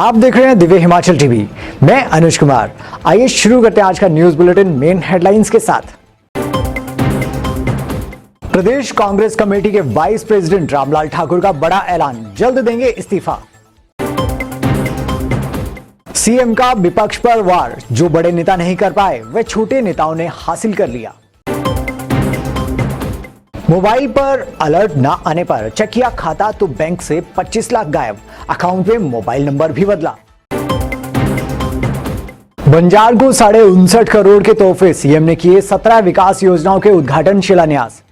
आप देख रहे हैं दिव्य हिमाचल टीवी। मैं अनुज कुमार। आइए शुरू करते हैं आज का न्यूज बुलेटिन मेन हेडलाइंस के साथ। प्रदेश कांग्रेस कमेटी के वाइस प्रेसिडेंट रामलाल ठाकुर का बड़ा ऐलान, जल्द देंगे इस्तीफा। सीएम का विपक्ष पर वार, जो बड़े नेता नहीं कर पाए वह छोटे नेताओं ने हासिल कर लिया। मोबाइल पर अलर्ट ना आने पर चेक किया खाता तो बैंक से 25 लाख गायब, अकाउंट में मोबाइल नंबर भी बदला। बंजार को 59.5 करोड़ के तोहफे, सीएम ने किए 17 विकास योजनाओं के उद्घाटन शिलान्यास।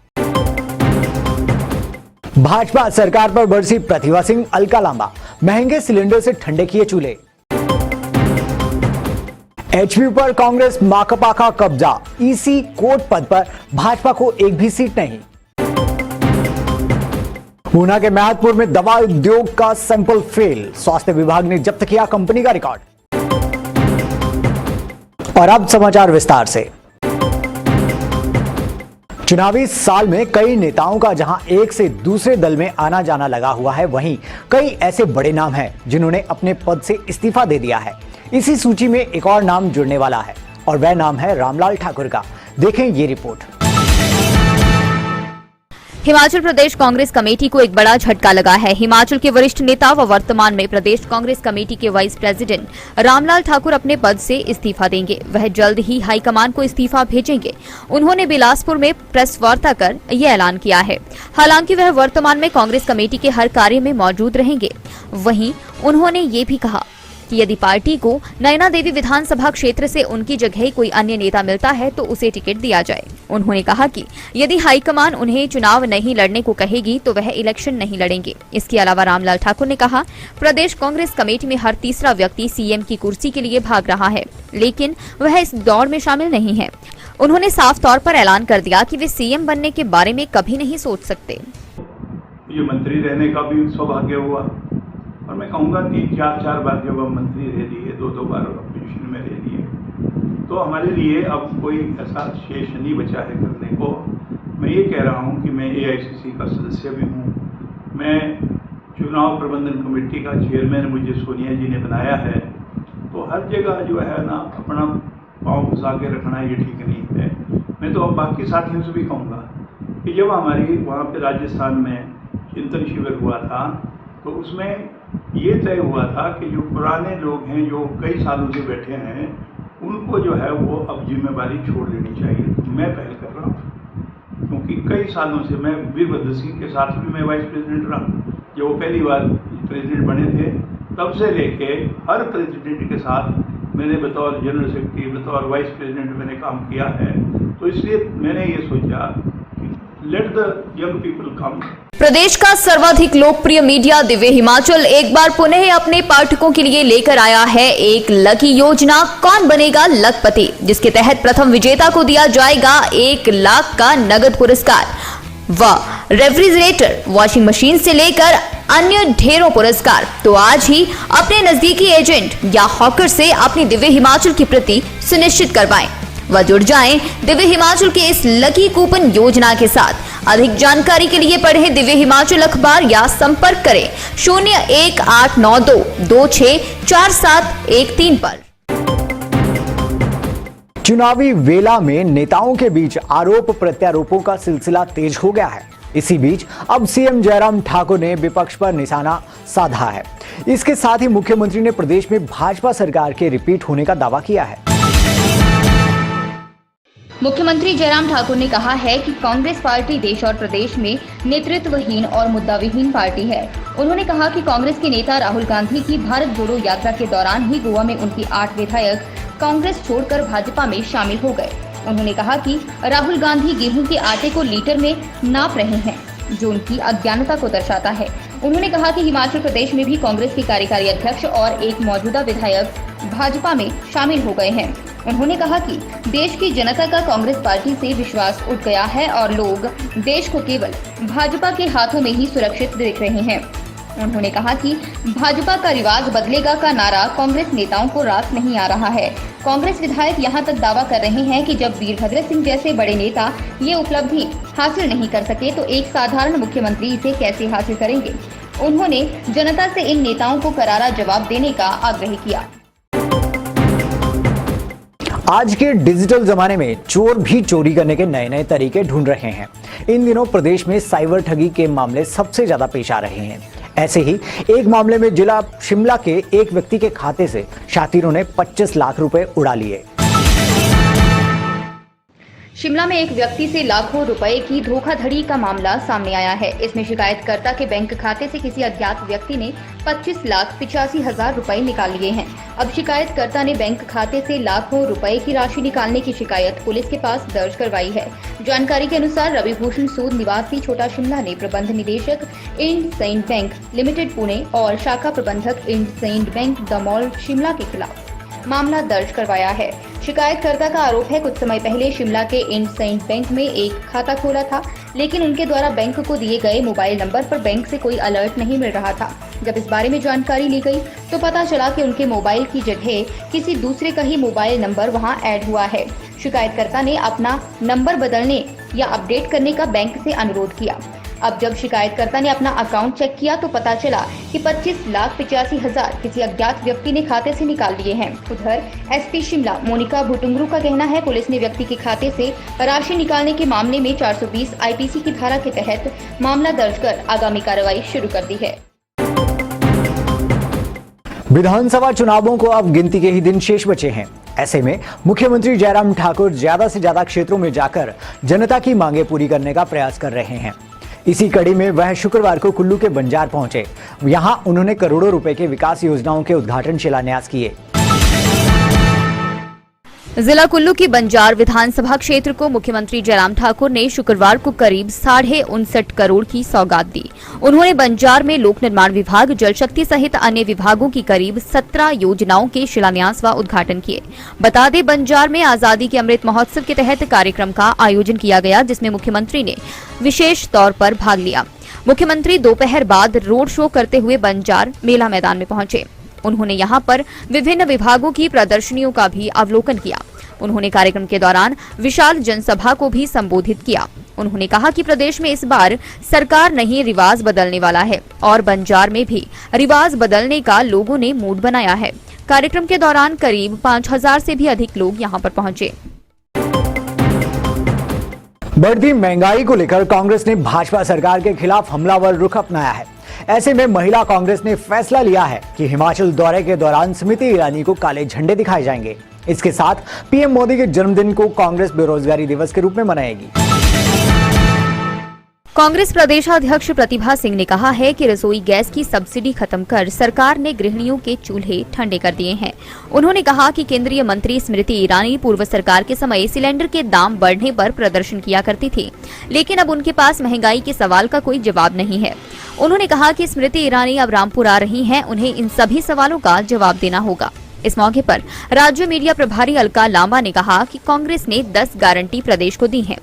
भाजपा सरकार पर बरसी प्रतिभा सिंह अलका लांबा, महंगे सिलेंडर से ठंडे किए चूल्हे। एचपी पर कांग्रेस माकपा का कब्जा, ईसी कोर्ट पद पर भाजपा को एक भी सीट नहीं। ऊना के महतपुर में दवा उद्योग का सैंपल फेल, स्वास्थ्य विभाग ने जब्त किया कंपनी का रिकॉर्ड। और अब समाचार विस्तार से। चुनावी साल में कई नेताओं का जहां एक से दूसरे दल में आना जाना लगा हुआ है, वहीं कई ऐसे बड़े नाम हैं जिन्होंने अपने पद से इस्तीफा दे दिया है। इसी सूची में एक और नाम जुड़ने वाला है और वह नाम है रामलाल ठाकुर का। देखें ये रिपोर्ट। हिमाचल प्रदेश कांग्रेस कमेटी को एक बड़ा झटका लगा है। हिमाचल के वरिष्ठ नेता व वर्तमान में प्रदेश कांग्रेस कमेटी के वाइस प्रेसिडेंट रामलाल ठाकुर अपने पद से इस्तीफा देंगे। वह जल्द ही हाईकमान को इस्तीफा भेजेंगे। उन्होंने बिलासपुर में प्रेस वार्ता कर यह ऐलान किया है। हालांकि वह वर्तमान में कांग्रेस कमेटी के हर कार्य में मौजूद रहेंगे। वहीं उन्होंने ये भी कहा कि यदि पार्टी को नैना देवी विधानसभा क्षेत्र से उनकी जगह कोई अन्य नेता मिलता है तो उसे टिकट दिया जाए। उन्होंने कहा कि यदि हाईकमान उन्हें चुनाव नहीं लड़ने को कहेगी तो वह इलेक्शन नहीं लड़ेंगे। इसके अलावा रामलाल ठाकुर ने कहा, प्रदेश कांग्रेस कमेटी में हर तीसरा व्यक्ति सीएम की कुर्सी के लिए भाग रहा है, लेकिन वह इस दौड़ में शामिल नहीं है। उन्होंने साफ तौर पर ऐलान कर दिया कि वे सीएम बनने के बारे में कभी नहीं सोच सकते। ये मंत्री रहने का भी सौभाग्य हुआ और मैं कहूँगा 3-4 बार जब हम मंत्री रह लिए, 2 बार अपोजिशन में रह लिए, तो हमारे लिए अब कोई ऐसा शेष नहीं बचा है करने को। मैं ये कह रहा हूँ कि मैं AICC का सदस्य भी हूँ, मैं चुनाव प्रबंधन कमेटी का चेयरमैन मुझे सोनिया जी ने बनाया है, तो हर जगह जो है ना अपना पाँव घुसा के रखना ये ठीक नहीं है। मैं तो अब बाकी साथियों से भी कहूँगा कि जब हमारी वहाँ पे राजस्थान में चिंतन शिविर हुआ था तो उसमें ये तय हुआ था कि जो पुराने लोग हैं जो कई सालों से बैठे हैं उनको जो है वो अब जिम्मेदारी छोड़ देनी चाहिए। तो मैं पहल कर रहा हूँ क्योंकि कई सालों से मैं वीरभद्र सिंह के साथ भी मैं वाइस प्रेसिडेंट रहा। जब वो पहली बार प्रेसिडेंट बने थे तब से लेके हर प्रेसिडेंट के साथ मैंने बतौर जनरल सेक्रेटरी, बतौर वाइस प्रेसिडेंट मैंने काम किया है। तो इसलिए मैंने ये सोचा let the young people come. प्रदेश का सर्वाधिक लोकप्रिय मीडिया दिव्य हिमाचल एक बार पुनः अपने पाठकों के लिए लेकर आया है एक लकी योजना, कौन बनेगा लखपति, जिसके तहत प्रथम विजेता को दिया जाएगा 1 लाख का नगद पुरस्कार व रेफ्रिजरेटर, वॉशिंग मशीन से लेकर अन्य ढेरों पुरस्कार। तो आज ही अपने नजदीकी एजेंट या हॉकर से अपनी दिव्य हिमाचल की प्रति सुनिश्चित करवाएं व जुड़ जाएं दिव्य हिमाचल के इस लकी कूपन योजना के साथ। अधिक जानकारी के लिए पढ़ें दिव्य हिमाचल अखबार या संपर्क करें 01892 264713 पर। चुनावी वेला में नेताओं के बीच आरोप प्रत्यारोपों का सिलसिला तेज हो गया है। इसी बीच अब सीएम जयराम ठाकुर ने विपक्ष पर निशाना साधा है। इसके साथ ही मुख्यमंत्री ने प्रदेश में भाजपा सरकार के रिपीट होने का दावा किया है। मुख्यमंत्री जयराम ठाकुर ने कहा है कि कांग्रेस पार्टी देश और प्रदेश में नेतृत्वहीन और मुद्दाविहीन पार्टी है। उन्होंने कहा कि कांग्रेस के नेता राहुल गांधी की भारत जोड़ो यात्रा के दौरान ही गोवा में उनकी 8 विधायक कांग्रेस छोड़कर भाजपा में शामिल हो गए। उन्होंने कहा कि राहुल गांधी गेहूं के आटे को लीटर में नाप रहे हैं, जो उनकी अज्ञानता को दर्शाता है। उन्होंने कहा कि हिमाचल प्रदेश में भी कांग्रेस के कार्यकारी अध्यक्ष और एक मौजूदा विधायक भाजपा में शामिल हो गए हैं। उन्होंने कहा कि देश की जनता का कांग्रेस पार्टी से विश्वास उठ गया है और लोग देश को केवल भाजपा के हाथों में ही सुरक्षित देख रहे हैं। उन्होंने कहा कि भाजपा का रिवाज बदलेगा का नारा कांग्रेस नेताओं को रास नहीं आ रहा है। कांग्रेस विधायक यहां तक दावा कर रहे हैं कि जब वीरभद्र सिंह जैसे बड़े नेता ये उपलब्धि हासिल नहीं कर सके तो एक साधारण मुख्यमंत्री इसे कैसे हासिल करेंगे। उन्होंने जनता से इन नेताओं को करारा जवाब देने का आग्रह किया। आज के डिजिटल जमाने में चोर भी चोरी करने के नए नए तरीके ढूंढ रहे हैं। इन दिनों प्रदेश में साइबर ठगी के मामले सबसे ज्यादा पेश आ रहे हैं। ऐसे ही एक मामले में जिला शिमला के एक व्यक्ति के खाते से शातिरों ने 25 लाख रुपए उड़ा लिए। शिमला में एक व्यक्ति से लाखों रुपए की धोखाधड़ी का मामला सामने आया है। इसमें शिकायतकर्ता के बैंक खाते से किसी अज्ञात व्यक्ति ने 25,85,000 रुपए निकाल लिए हैं। अब शिकायतकर्ता ने बैंक खाते से लाखों रुपए की राशि निकालने की शिकायत पुलिस के पास दर्ज करवाई है। जानकारी के अनुसार रविभूषण सूद निवासी छोटा शिमला ने प्रबंध निदेशक इंडसइंड बैंक लिमिटेड पुणे और शाखा प्रबंधक IndusInd bank the mall Shimla के खिलाफ मामला दर्ज करवाया है। शिकायतकर्ता का आरोप है कुछ समय पहले शिमला के इंडसइंड बैंक में एक खाता खोला था, लेकिन उनके द्वारा बैंक को दिए गए मोबाइल नंबर पर बैंक से कोई अलर्ट नहीं मिल रहा था। जब इस बारे में जानकारी ली गई तो पता चला कि उनके मोबाइल की जगह किसी दूसरे का ही मोबाइल नंबर वहां ऐड हुआ है। शिकायतकर्ता ने अपना नंबर बदलने या अपडेट करने का बैंक से अनुरोध किया। अब जब शिकायतकर्ता ने अपना अकाउंट चेक किया तो पता चला कि 25,85,000 किसी अज्ञात व्यक्ति ने खाते से निकाल लिए हैं। उधर एसपी शिमला मोनिका भुटुंगरू का कहना है पुलिस ने व्यक्ति के खाते से राशि निकालने के मामले में 420 आईपीसी की धारा के तहत मामला दर्ज कर आगामी कार्रवाई शुरू कर दी है। विधानसभा चुनावों को अब गिनती के ही दिन शेष बचे हैं। ऐसे में मुख्यमंत्री जयराम ठाकुर ज्यादा से ज्यादा क्षेत्रों में जाकर जनता की मांगे पूरी करने का प्रयास कर रहे हैं। इसी कड़ी में वह शुक्रवार को कुल्लू के बंजार पहुंचे। यहां उन्होंने करोड़ों रुपए के विकास योजनाओं के उद्घाटन शिलान्यास किए। जिला कुल्लू की बंजार विधानसभा क्षेत्र को मुख्यमंत्री जयराम ठाकुर ने शुक्रवार को करीब 59.5 करोड़ की सौगात दी। उन्होंने बंजार में लोक निर्माण विभाग, जल शक्ति सहित अन्य विभागों की करीब 17 योजनाओं के शिलान्यास व उद्घाटन किए। बता दें, बंजार में आजादी के अमृत महोत्सव के तहत कार्यक्रम का आयोजन किया गया, जिसमें मुख्यमंत्री ने विशेष तौर पर भाग लिया। मुख्यमंत्री दोपहर बाद रोड शो करते हुए बंजार मेला मैदान में पहुंचे। उन्होंने यहां पर विभिन्न विभागों की प्रदर्शनियों का भी अवलोकन किया। उन्होंने कार्यक्रम के दौरान विशाल जनसभा को भी संबोधित किया। उन्होंने कहा कि प्रदेश में इस बार सरकार नहीं रिवाज बदलने वाला है और बंजार में भी रिवाज बदलने का लोगों ने मूड बनाया है। कार्यक्रम के दौरान करीब 5,000 से भी अधिक लोग यहां पर पहुंचे। बढ़ती महंगाई को लेकर कांग्रेस ने भाजपा सरकार के खिलाफ हमलावर रुख अपनाया है। ऐसे में महिला कांग्रेस ने फैसला लिया है कि हिमाचल दौरे के दौरान स्मृति ईरानी को काले झंडे दिखाए जाएंगे। इसके साथ पीएम मोदी के जन्मदिन को कांग्रेस बेरोजगारी दिवस के रूप में मनाएगी। कांग्रेस प्रदेशाध्यक्ष प्रतिभा सिंह ने कहा है कि रसोई गैस की सब्सिडी खत्म कर सरकार ने गृहिणियों के चूल्हे ठंडे कर दिए हैं। उन्होंने कहा कि केंद्रीय मंत्री स्मृति ईरानी पूर्व सरकार के समय सिलेंडर के दाम बढ़ने पर प्रदर्शन किया करती थी, लेकिन अब उनके पास महंगाई के सवाल का कोई जवाब नहीं है। उन्होंने कहा कि स्मृति ईरानी अब रामपुर आ रही हैं, उन्हें इन सभी सवालों का जवाब देना होगा। इस मौके पर राज्य मीडिया प्रभारी अलका लांबा ने कहा कि कांग्रेस ने 10 गारंटी प्रदेश को दी है।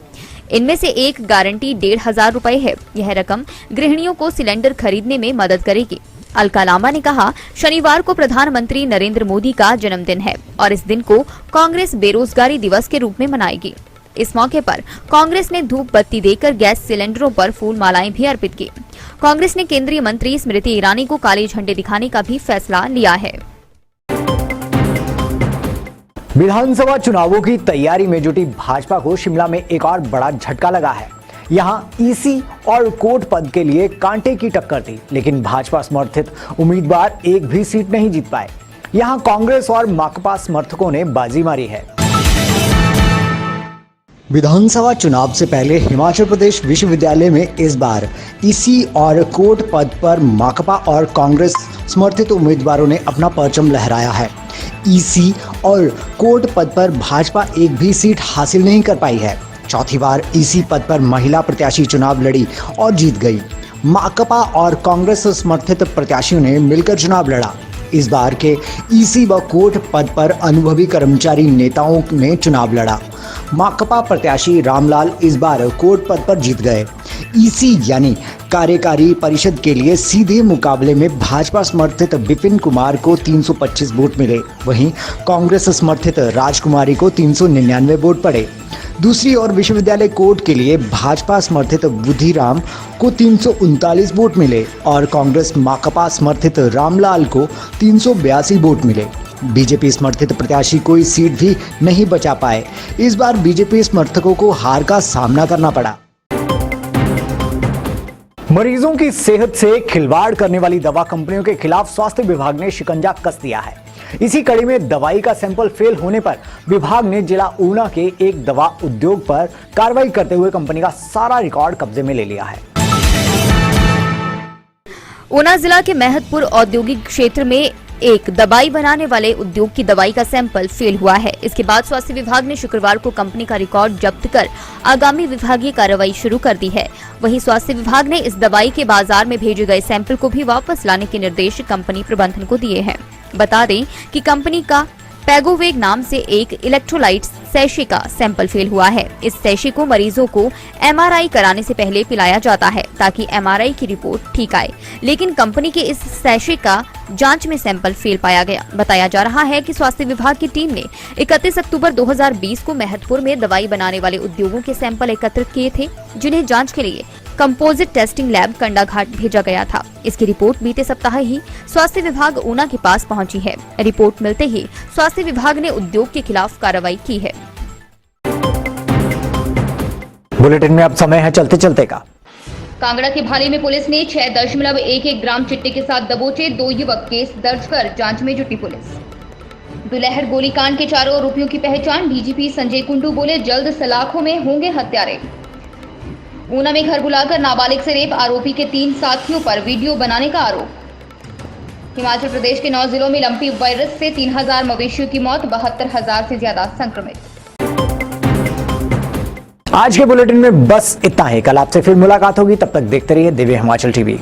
इनमें से एक गारंटी 1,500 रुपए है। यह रकम गृहिणियों को सिलेंडर खरीदने में मदद करेगी। अलका लांबा ने कहा, शनिवार को प्रधानमंत्री नरेंद्र मोदी का जन्मदिन है और इस दिन को कांग्रेस बेरोजगारी दिवस के रूप में मनाएगी। इस मौके पर कांग्रेस ने धूप बत्ती देकर गैस सिलेंडरों पर फूल मालाएं भी अर्पित की। कांग्रेस ने केंद्रीय मंत्री स्मृति ईरानी को काले झंडे दिखाने का भी फैसला लिया है। विधानसभा चुनावों की तैयारी में जुटी भाजपा को शिमला में एक और बड़ा झटका लगा है। यहां ईसी और कोर्ट पद के लिए कांटे की टक्कर थी, लेकिन भाजपा समर्थित उम्मीदवार एक भी सीट नहीं जीत पाए। यहां कांग्रेस और माकपा समर्थकों ने बाजी मारी है। विधानसभा चुनाव से पहले हिमाचल प्रदेश विश्वविद्यालय में इस बार ईसी और कोर्ट पद पर माकपा और कांग्रेस समर्थित उम्मीदवारों ने अपना परचम लहराया है। ईसी और कोर्ट पद पर भाजपा एक भी सीट हासिल नहीं कर पाई है। चौथी बार ईसी पद पर महिला प्रत्याशी चुनाव लड़ी और जीत गई। माकपा और कांग्रेस समर्थित प्रत्याशियों ने मिलकर चुनाव लड़ा। इस बार के ईसी व कोर्ट पद पर अनुभवी कर्मचारी नेताओं ने चुनाव लड़ा। माकपा प्रत्याशी रामलाल इस बार कोर्ट पद पर जीत गए। ईसी यानी कार्यकारी परिषद के लिए सीधे मुकाबले में भाजपा समर्थित विपिन कुमार को 325 वोट मिले, वहीं कांग्रेस समर्थित राजकुमारी को 399 वोट पड़े। दूसरी ओर विश्वविद्यालय कोर्ट के लिए भाजपा समर्थित बुद्धिराम को 339 वोट मिले और कांग्रेस माकपा समर्थित रामलाल को 382 वोट मिले। बीजेपी समर्थित प्रत्याशी कोई सीट भी नहीं बचा पाए। इस बार बीजेपी समर्थकों को हार का सामना करना पड़ा। मरीजों की सेहत से खिलवाड़ करने वाली दवा कंपनियों के खिलाफ स्वास्थ्य विभाग ने शिकंजा कस दिया है। इसी कड़ी में दवाई का सैंपल फेल होने पर विभाग ने जिला ऊना के एक दवा उद्योग पर कार्रवाई करते हुए कंपनी का सारा रिकॉर्ड कब्जे में ले लिया है। ऊना जिला के महतपुर औद्योगिक क्षेत्र में एक दवाई बनाने वाले उद्योग की दवाई का सैंपल फेल हुआ है। इसके बाद स्वास्थ्य विभाग ने शुक्रवार को कंपनी का रिकॉर्ड जब्त कर आगामी विभागीय कार्रवाई शुरू कर दी है। वहीं स्वास्थ्य विभाग ने इस दवाई के बाजार में भेजे गए सैंपल को भी वापस लाने के निर्देश कंपनी प्रबंधन को दिए हैं। बता दें कि कंपनी का पैगोवेग नाम से एक इलेक्ट्रोलाइट सैशे का सैंपल फेल हुआ है। इस सैशे को मरीजों को एमआरआई कराने से पहले पिलाया जाता है ताकि एमआरआई की रिपोर्ट ठीक आए, लेकिन कंपनी के इस सैशे का जांच में सैंपल फेल पाया गया। बताया जा रहा है कि स्वास्थ्य विभाग की टीम ने 31 अक्टूबर 2020 को महतपुर में दवाई बनाने वाले उद्योगों के सैंपल एकत्रित किए थे, जिन्हें जांच के लिए कंपोजिट टेस्टिंग लैब कंडाघाट भेजा गया था। इसकी रिपोर्ट बीते सप्ताह ही स्वास्थ्य विभाग ऊना के पास पहुंची है। रिपोर्ट मिलते ही स्वास्थ्य विभाग ने उद्योग के खिलाफ कार्रवाई की है। बुलेटिन में अब समय है चलते चलते का। कांगड़ा के भाली में पुलिस ने 6.11 ग्राम चिट्टे के साथ दबोचे 2 युवक, केस दर्ज कर जांच में जुटी पुलिस। दुलहर गोलीकांड के 4 आरोपियों की पहचान, डीजीपी संजय कुंडू बोले जल्द सलाखों में होंगे हत्यारे। ऊना में घर बुलाकर नाबालिग से रेप, आरोपी के 3 साथियों पर वीडियो बनाने का आरोप। हिमाचल प्रदेश के 9 जिलों में लंपी वायरस से 3000 मवेशियों की मौत, 72,000 से ज्यादा संक्रमित। आज के बुलेटिन में बस इतना ही। कल आपसे फिर मुलाकात होगी, तब तक देखते रहिए दिव्य हिमाचल टीवी।